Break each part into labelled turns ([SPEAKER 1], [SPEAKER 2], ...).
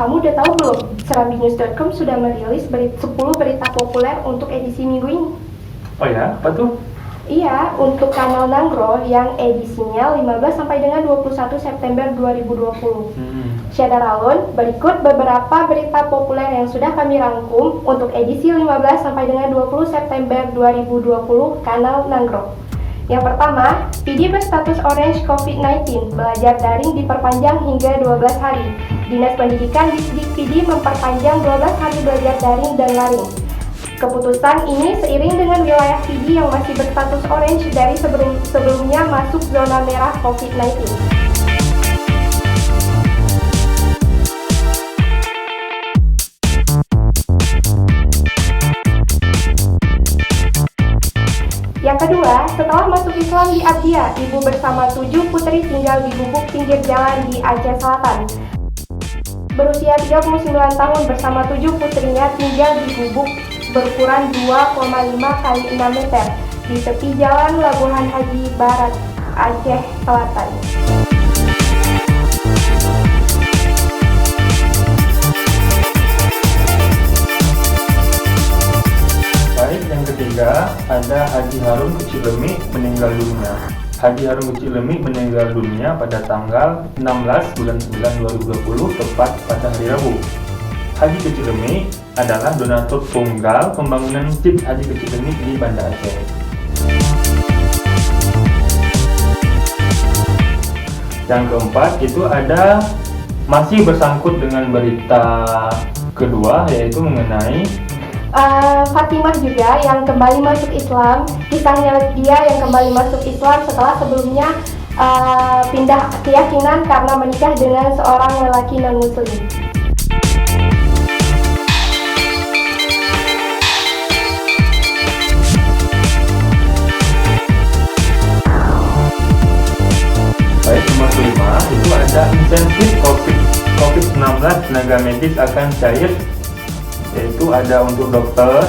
[SPEAKER 1] Kamu udah tahu belum? Serambinews.com sudah merilis 10 berita populer untuk edisi minggu ini.
[SPEAKER 2] Oh ya, apa tuh?
[SPEAKER 1] Iya, untuk Kanal Nanggro yang edisinya 15 sampai dengan 21 September 2020. Syederalun, berikut beberapa berita populer yang sudah kami rangkum untuk edisi 15 sampai dengan 20 September 2020 Kanal Nanggro. Yang pertama, PD berstatus orange COVID-19, belajar daring diperpanjang hingga 12 hari. Dinas Pendidikan Distrik PD memperpanjang 12 hari belajar daring dan laring. Keputusan ini seiring dengan wilayah PD yang masih berstatus orange dari sebelumnya masuk zona merah COVID-19. Yang kedua, setelah masuk Islam di Abdia, ibu bersama 7 putri tinggal di gubuk pinggir jalan di Aceh Selatan. Berusia 39 tahun bersama 7 putrinya tinggal di gubuk berukuran 2,5 x 6 meter di tepi jalan Labuhan Haji Barat, Aceh Selatan.
[SPEAKER 2] Baik, yang ketiga ada Haji Harun Kecilemi meninggal dunia. Haji Harun Kecilemi meninggal dunia pada tanggal 16 bulan 9 2020 tepat pada hari Rabu. Haji Kecilemi adalah donatur tunggal pembangunan Masjid Haji Kecilemi di Banda Aceh. Yang keempat itu ada masih bersangkut dengan berita kedua, yaitu mengenai
[SPEAKER 1] Fatimah juga yang kembali masuk Islam. Kisahnya dia yang kembali masuk Islam setelah sebelumnya pindah keyakinan karena menikah dengan seorang lelaki non-muslim.
[SPEAKER 2] Baik, nomor 5 itu ada insentif COVID-19 tenaga medis akan cair, yaitu ada untuk dokter,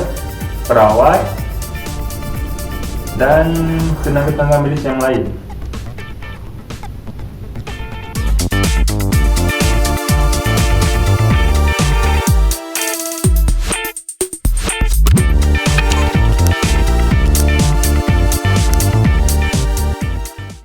[SPEAKER 2] perawat, dan tenaga medis yang lain.